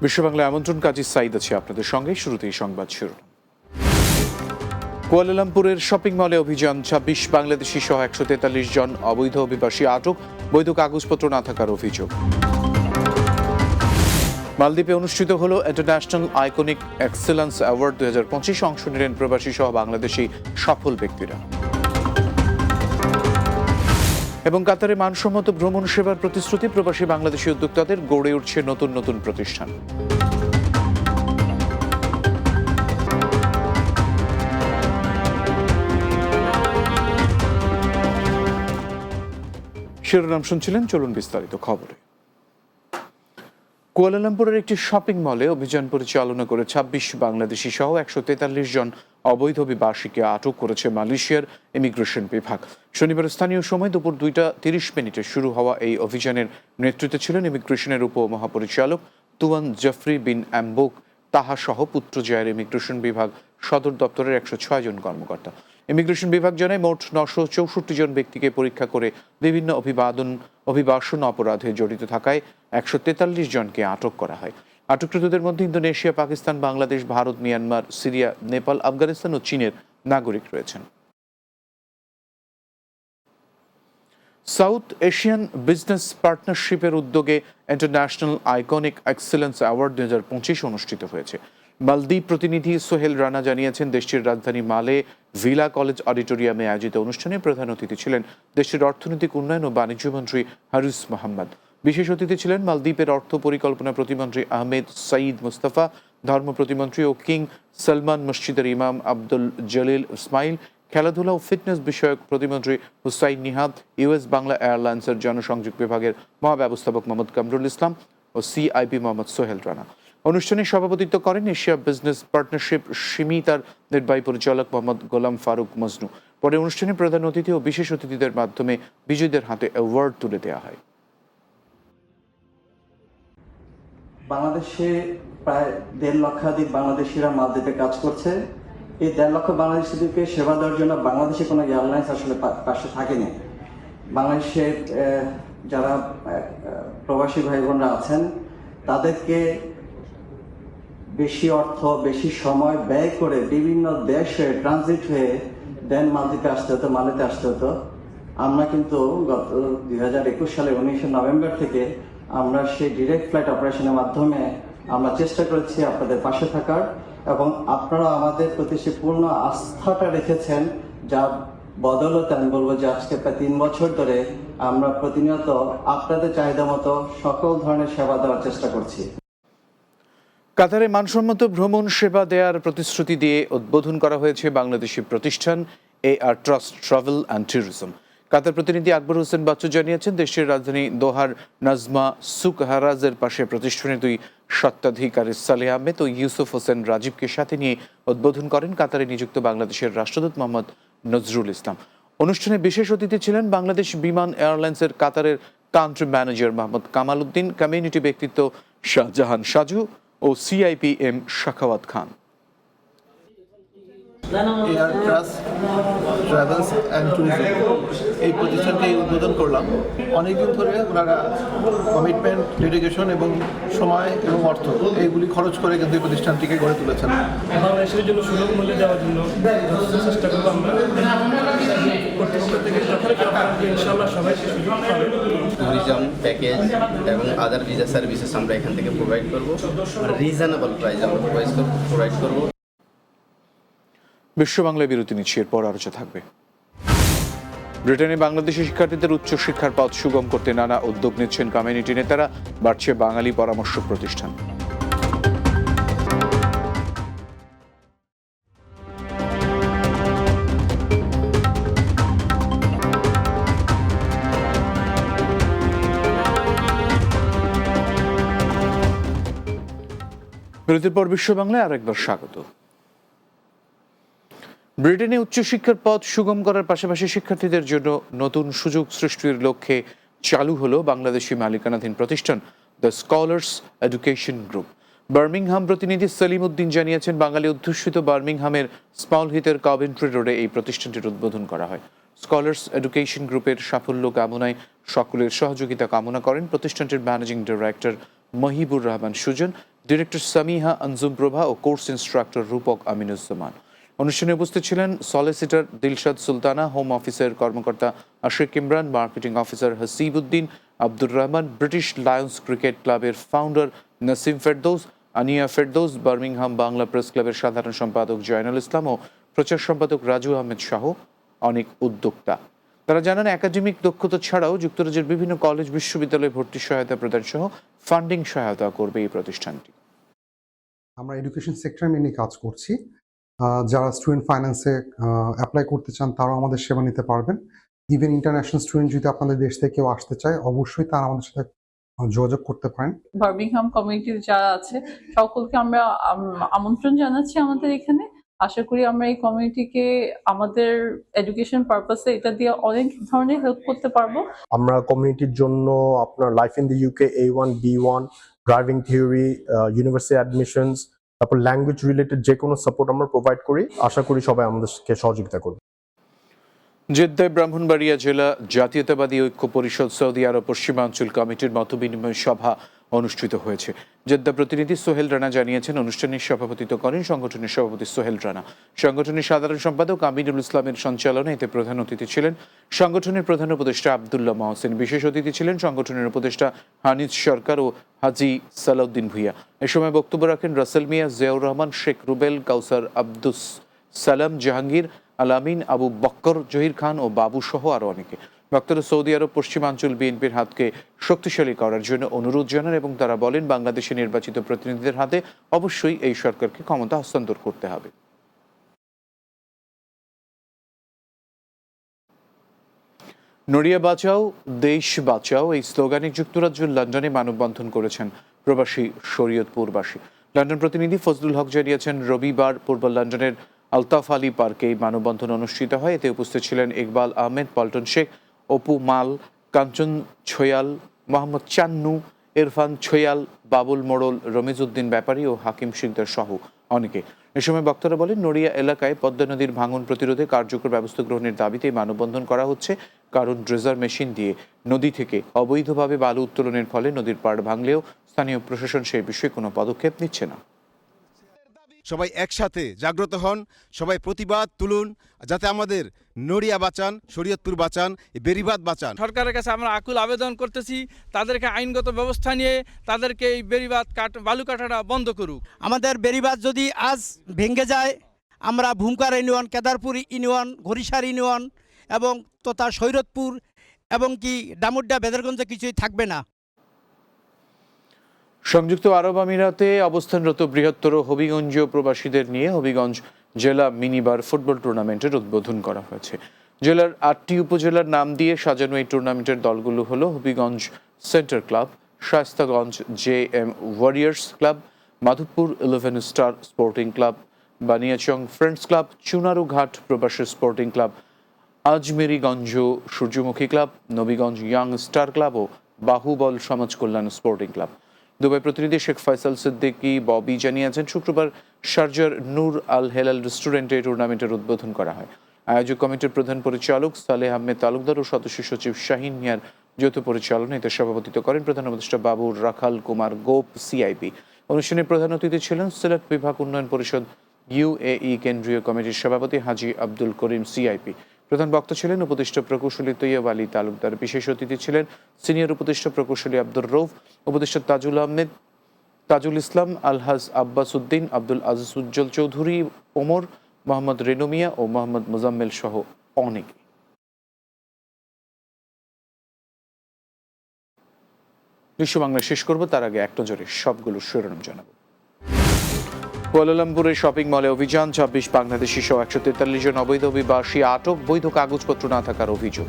বিশ্ব বাংলা আমন্ত্রণ কাজী সাইদ আছে আপনাদের সঙ্গে। শুরুতেই সংবাদ শিরোনাম। কুয়ালালামপুরের শপিং মলে অভিযান, ২৬ বাংলাদেশি সহ ১৪৩ জন অবৈধ অভিবাসী আটক, বৈধ কাগজপত্র না থাকার অভিযোগ। মালদ্বীপে অনুষ্ঠিত হল ইন্টারন্যাশনাল আইকনিক এক্সেলেন্স অ্যাওয়ার্ড ২০২৫। অংশ নিলেন প্রবাসী সহ বাংলাদেশি সফল ব্যক্তিরা। এবং কাতারে মানসম্মত ভ্রমণ সেবার প্রতিশ্রুতি, প্রবাসী বাংলাদেশি উদ্যোক্তাদের, গড়ে উঠছে নতুন নতুন প্রতিষ্ঠান। শিরোনাম শুনছিলেন, চলুন বিস্তারিত খবরে। কুয়ালালামপুরের একটি শপিং মলে অভিযান পরিচালনা করে ২৬ বাংলাদেশি সহ ১৪৩ জন অবৈধ অভিবাসীকে আটক করেছে মালয়েশিয়ার ইমিগ্রেশন বিভাগ। শনিবার স্থানীয় সময় দুপুর ২টা ৩০ শুরু হওয়া এই অভিযানের নেতৃত্বে ছিলেন ইমিগ্রেশনের উপমহাপরিচালক তুয়ান জফরি বিন অ্যাম্বোক তাহা সহ পুত্রজয়ের ইমিগ্রেশন বিভাগ সদর দপ্তরের ১০৬ জন কর্মকর্তা। ইমিগ্রেশন বিভাগ জানায় মোট ৯৬৪ জন ব্যক্তিকে পরীক্ষা করে বিভিন্ন অভিবাসন অপরাধে জড়িত থাকায় ১৪৩ জনকে আটক করা হয়। আটককৃতদের মধ্যে Indonesia, Pakistan, Bangladesh, Bharat, Myanmar, Syria, Nepal, Afghanistan ও চীনের নাগরিক রয়েছেন। সাউথ এশিয়ান বিজনেস পার্টনারশিপের উদ্যোগে ইন্টারন্যাশনাল আইকনিক এক্সেলেন্স অ্যাওয়ার্ড ২০২৫ অনুষ্ঠিত হয়েছে। মালদ্বীপ প্রতিনিধি সোহেল রানা জানিয়েছেন, দেশটির রাজধানী মালে ভিলা কলেজ অডিটোরিয়ামে আয়োজিত অনুষ্ঠানে প্রধান অতিথি ছিলেন দেশটির অর্থনৈতিক উন্নয়ন ও বাণিজ্য মন্ত্রী হারিস মোহাম্মদ। বিশেষ অতিথি ছিলেন মালদ্বীপের অর্থ পরিকল্পনা প্রতিমন্ত্রী আহমেদ সঈদ মুস্তাফা, ধর্ম প্রতিমন্ত্রী ও কিং সালমান মসজিদের ইমাম আব্দুল জলিল ইসমাইল, খেলাধুলা ও ফিটনেস বিষয়ক প্রতিমন্ত্রী হুসাইন নিহাদ, ইউএস বাংলা এয়ারলাইন্সের জনসংযোগ বিভাগের মহাব্যবস্থাপক মোহাম্মদ কামরুল ইসলাম ও সিআইপি মোহাম্মদ সোহেল রানা। অনুষ্ঠানে সভাপতিত্ব করেন এশিয়া বিজনেস পার্টনারশিপ সিমিতার নির্বাহী পরিচালক মোহাম্মদ গোলাম ফারুক মজনু। পরে অনুষ্ঠানে প্রধান অতিথি ও বিশেষ অতিথিদের মাধ্যমে বিজয়ীদের হাতে অ্যাওয়ার্ড তুলে দেওয়া হয়। বাংলাদেশে প্রায় ১.৫ লক্ষাধিক বাংলাদেশিরা মালদ্বীপে কাজ করছে। এই ১.৫ লক্ষ বাংলাদেশিদেরকে সেবা দেওয়ার জন্য বাংলাদেশে কোনো এয়ারলাইন্স আসলে পাশে থাকেনি। বাংলাদেশের যারা প্রবাসী ভাই বোনরা আছেন তাদেরকে বেশি অর্থ, বেশি সময় ব্যয় করে বিভিন্ন দেশে ট্রানজিট হয়ে দেন মালদ্বীপে আসতে হতো, মালেতে আসতে হতো। আমরা কিন্তু গত ২০২১ সালের ১৯ নভেম্বর থেকে আমরা সেই ডিরেক্ট ফ্লাইট অপারেশনের মাধ্যমে আমরা চেষ্টা করেছি আপনাদের পাশে থাকার, এবং আপনারা আমাদের প্রতি সে পূর্ণ আস্থাটা রেখেছেন, যা বদলতে আমি বলবো যে আজকে প্রায় ৩ বছর ধরে আমরা প্রতিনিয়ত আপনাদের চাহিদা মতো সকল ধরনের সেবা দেওয়ার চেষ্টা করছি। কাতারে মানসম্মত ভ্রমণ সেবা দেওয়ার প্রতিশ্রুতি দিয়ে উদ্বোধন করা হয়েছে বাংলাদেশি প্রতিষ্ঠান AR trust travel and tourism. Qatar প্রতিনিধি আকবর হোসেন বাচ্চু জানিয়েছেন, দেশের রাজধানী দোহার নাজমা সুক হারাজের পাশে প্রতিষ্ঠানের ২ স্বত্বাধিকারী সালেহ আহমেদ ও ইউসুফ হোসেন রাজীবকে সাথে নিয়ে উদ্বোধন করেন কাতারে নিযুক্ত বাংলাদেশের রাষ্ট্রদূত মোহাম্মদ নজরুল ইসলাম। অনুষ্ঠানে বিশেষ অতিথি ছিলেন বাংলাদেশ বিমান এয়ারলাইন্সের কাতারের country manager Mohammad Kamal Uddin, community ব্যক্তিত্ব শাহজাহান সাজু ও CIPM Shakhawat Khan. AR trust travels and tourism এই প্রতিষ্ঠানটি উদ্বোধন করলাম। অনেকদিন ধরে ওনারা কমিটমেন্ট, ডেডিকেশন এবং সময় এবং অর্থ এইগুলি খরচ করে কিন্তু এই প্রতিষ্ঠানটিকে গড়ে তুলেছেন। বাংলাদেশের জন্য সুলভ মূল্যে দেওয়ার জন্য চেষ্টা করবো আমরা। কর্তৃপক্ষ থেকে ইনশাআল্লাহ সবাই সে সুযোগ পাবে। ট্যুরিজম প্যাকেজ এবং আদার ভিসা সার্ভিসেস আমরা এখান থেকে প্রোভাইড করবো, রিজনেবল প্রাইস আমরা প্রোভাইড করবো। বিশ্ব বাংলায় বিরতি নিচ্ছে, এরপর আলোচনা থাকবে। ব্রিটেনে বাংলাদেশি শিক্ষার্থীদের উচ্চশিক্ষার পথ সুগম করতে নানা উদ্যোগ নিচ্ছেন কমিউনিটি নেতারা, বাড়ছে বাঙালি পরামর্শ প্রতিষ্ঠান। বিরতির পর বিশ্ব বাংলায় আরেকবার স্বাগত। ব্রিটেনে উচ্চশিক্ষার পথ সুগম করার পাশাপাশি শিক্ষার্থীদের জন্য নতুন সুযোগ সৃষ্টির লক্ষ্যে চালু হলো বাংলাদেশি মালিকানাধীন প্রতিষ্ঠান the scholars education group. Birmingham প্রতিনিধি সেলিম উদ্দিন জানিয়েছেন, বাঙালি অধ্যুষিত বার্মিংহামের স্মল হিতের কভেন্ট্রি রোডে এই প্রতিষ্ঠানটির উদ্বোধন করা হয়। স্কলার্স এডুকেশন গ্রুপের সাফল্য কামনায় সকলের সহযোগিতা কামনা করেন প্রতিষ্ঠানটির managing director Mohibur Rahman Sujon, director Samiha Anjum Prova ও কোর্স ইনস্ট্রাক্টর রূপক আমিনুজ্জামান। অনুষ্ঠানে উপস্থিত ছিলেন সলিসিটর দিলশাদ সুলতানা, হোম অফিসের কর্মকর্তা Ashik Imran, marketing officer Hasib Uddin, Abdur Rahman, British Lions cricket ক্লাবের founder Nasim Ferdous, Ania Ferdous, Birmingham Bangla press ক্লাবের সাধারণ সম্পাদক জয়নুল ইসলাম ও প্রচার সম্পাদক রাজু আহমেদ সহ অনেক উদ্যোক্তা। তারা জানান, একাডেমিক দক্ষতা ছাড়াও যুক্তরাজ্যের বিভিন্ন কলেজ বিশ্ববিদ্যালয়ে ভর্তি সহায়তা প্রদান সহ ফান্ডিং সহায়তা করবে এই প্রতিষ্ঠানটি। আমরা এডুকেশন সেক্টরে মেনলি কাজ করছি। যারা স্টুডেন্ট ফাইন্যান্সে অ্যাপ্লাই করতে চান তারাও আমাদের সেবা নিতে পারবেন। ইভেন ইন্টারন্যাশনাল স্টুডেন্ট যদি আপনাদের দেশ থেকে কেউ আসতে চায়, অবশ্যই তারা আমাদের সাথে যোগাযোগ করতে পারেন। বার্মিংহাম কমিউনিটির যারা আছে সকলকে আমরা আমন্ত্রণ জানাচ্ছি আমাদের এখানে। আশা করি আমরা এই কমিউনিটিকে আমাদের এডুকেশন পারপাসে এটা দিয়ে অনেক ধরনের হেল্প করতে পারবো। আমরা কমিউনিটির জন্য আপনার life in the UK A1 B1 driving theory, university admissions, তারপর ল্যাঙ্গুয়েজ রিলেটেড যে কোনো সাপোর্ট আমরা প্রোভাইড করি। আশা করি সবাই আমাদেরকে সহযোগিতা করবে। জেদ্দায় ব্রাহ্মণবাড়িয়া জেলা জাতীয়তাবাদী ঐক্য পরিষদ সৌদি আরব পশ্চিমাঞ্চল কমিটির মতবিনিময় সভা অনুষ্ঠিত হয়েছে। জেদ্দা প্রতিনিধি সোহেল রানা জানিয়েছেন, অনুষ্ঠানের সভাপতিত্ব করেন সংগঠনের সভাপতি সোহেল রানা। সংগঠনের সাধারণ সম্পাদক আমিনুল ইসলামের সঞ্চালনে এতে প্রধান অতিথি ছিলেন সংগঠনের প্রধান উপদেষ্টা আবদুল্লাহ মহসিন। বিশেষ অতিথি ছিলেন সংগঠনের উপদেষ্টা হানিজ সরকার ও হাজি সালাউদ্দিন ভুইয়া। এ সময় বক্তব্য রাখেন রাসেল মিয়া, জিয়াউর রহমান, শেখ রুবেল, কাউসার, আব্দুস সালাম, জাহাঙ্গীর, আলামিন, আবু বক্কর, জহির খান ও বাবু সহ আরও অনেকে। বক্তারা সৌদি আরব পশ্চিমাঞ্চল বিএনপির হাতকে শক্তিশালী করার জন্য অনুরোধ জানান এবং তারা বলেন, বাংলাদেশে নির্বাচিত প্রতিনিধিদের হাতে অবশ্যই এই সরকারকে ক্ষমতা হস্তান্তর করতে হবে। নড়িয়া বাঁচাও দেশ বাঁচাও এই স্লোগানে যুক্তরাজ্য লন্ডনে মানববন্ধন করেছেন প্রবাসী শরীয়তপুরবাসী। লন্ডন প্রতিনিধি ফজলুল হক জানিয়েছেন, রবিবার পূর্ব লন্ডনের আলতাফ আলী পার্কে এই মানববন্ধন অনুষ্ঠিত হয়। এতে উপস্থিত ছিলেন ইকবাল আহমেদ, পল্টন শেখ, অপু মাল, কাঞ্চন ছয়াল, মোহাম্মদ চান্নু, ইরফান ছয়াল, বাবুল মোড়ল, রমিজউদ্দিন ব্যাপারী ও হাকিম সিকদার সহ অনেকে। এ সময় বক্তারা বলেন, নড়িয়া এলাকায় পদ্মা নদীর ভাঙন প্রতিরোধে কার্যকর ব্যবস্থা গ্রহণের দাবিতে মানববন্ধন করা হচ্ছে। কারণ ড্রেজার মেশিন দিয়ে নদী থেকে অবৈধভাবে বালু উত্তোলনের ফলে নদীর পাড় ভাঙলেও স্থানীয় প্রশাসন সেই বিষয়ে কোনো পদক্ষেপ নিচ্ছে না। সবাই একসাথে জাগ্রত হন, সবাই প্রতিবাদ তুলুন, যাতে আমাদের নড়িয়া বাঁচান, শরীয়তপুর বাঁচান, বেড়িবাঁধ বাঁচান। সরকারের কাছে আমরা আকুল আবেদন করতেছি, তাদেরকে আইনগত ব্যবস্থা নিয়ে তাদেরকে এই বেড়িবাঁধ বালু কাটাটা বন্ধ করুক। আমাদের বেড়িবাঁধ যদি আজ ভেঙে যায়, আমরা Bhumkar union, Kedarpur union, Ghorisar union এবং তথা শরীয়তপুর এবং কি ডামুড্ডা, বেদরগঞ্জে কিছুই থাকবে না। সংযুক্ত আরব আমিরাতে অবস্থানরত বৃহত্তর হবিগঞ্জীয় প্রবাসীদের নিয়ে হবিগঞ্জ জেলা মিনিবার ফুটবল টুর্নামেন্টের উদ্বোধন করা হয়েছে। জেলার 8টি উপজেলার নাম দিয়ে সাজানো এই টুর্নামেন্টের দলগুলো হলো Habiganj centre club, Shaistaganj JM warriors club, Madhabpur 11 star sporting club, Baniachong friends club, Chunarughat প্রবাসী sporting club, Ajmiriganj Surjamukhi club, Nabiganj young star club ও বাহুবল সমাজ কল্যাণ স্পোর্টিং ক্লাব। দুবাই প্রতিনিধি শেখ ফয়সাল সিদ্দিকী ববি জানিয়েছেন, শুক্রবার শারজার নূর আল হেলাল রেস্টুরেন্টে টুর্নামেন্টের উদ্বোধন করা হয়। আয়োজক কমিটির প্রধান পরিচালক সালেহ আহমেদ তালুকদার ও সদস্য সচিব শাহিন মিয়ার যৌথ পরিচালনায় এতে সভাপতিত্ব করেন প্রধান উপদেষ্টা বাবুর রাখাল কুমার গোপ CIP। অনুষ্ঠানে প্রধান অতিথি ছিলেন সিলেট বিভাগ উন্নয়ন পরিষদ UAE কেন্দ্রীয় কমিটির সভাপতি হাজী আব্দুল করিম CIP। প্রধান বক্তা ছিলেন উপদেষ্টা প্রকৌশলী তৈয়ব আলী তালুকদার। বিশেষ অতিথি ছিলেন সিনিয়র উপদেষ্টা প্রকৌশলী আব্দুর রৌফ, উপদেষ্টা তাজুল আহমেদ, তাজুল ইসলাম, আলহাজ আব্বাস উদ্দিন, আব্দুল আজিজ উজ্জ্বল চৌধুরী, ওমর, মোহাম্মদ রেনুমিয়া ও মোহাম্মদ মোজাম্মেল সহ অনেকে। বিশ্ব বাংলা শেষ করব, তার আগে এক নজরে সবগুলো শিরোনাম জানাবো। কুয়ালালামপুরের শপিং মলে অভিযান, 26 বাংলাদেশি সহ 143 জন অবৈধ অভিবাসী আটক, বৈধ কাগজপত্র না থাকার অভিযোগ।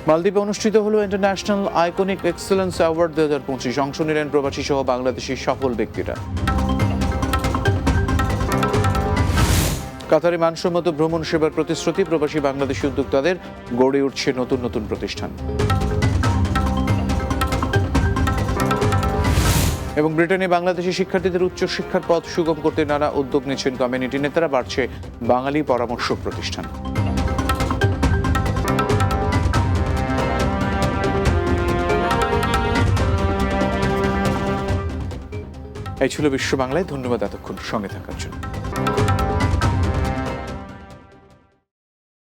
মালদ্বীপে অনুষ্ঠিত হলো ইন্টারন্যাশনাল আইকনিক এক্সেলেন্স অ্যাওয়ার্ড 2025। অংশ নিলেন প্রবাসী সহ বাংলাদেশি সফল ব্যক্তিরা। কাতারে মানসম্মত ভ্রমণ সেবার প্রতিশ্রুতি, প্রবাসী বাংলাদেশি উদ্যোক্তাদের, গড়ে উঠছে নতুন নতুন প্রতিষ্ঠান। এবং ব্রিটেনে বাংলাদেশি শিক্ষার্থীদের উচ্চশিক্ষার পথ সুগম করতে নানা উদ্যোগ নিচ্ছেন কমিউনিটি নেতারা, বাড়ছে বাঙালি পরামর্শ প্রতিষ্ঠান। এই ছিল বিশ্ব বাংলায়। ধন্যবাদ এতক্ষণ সঙ্গে থাকার জন্য।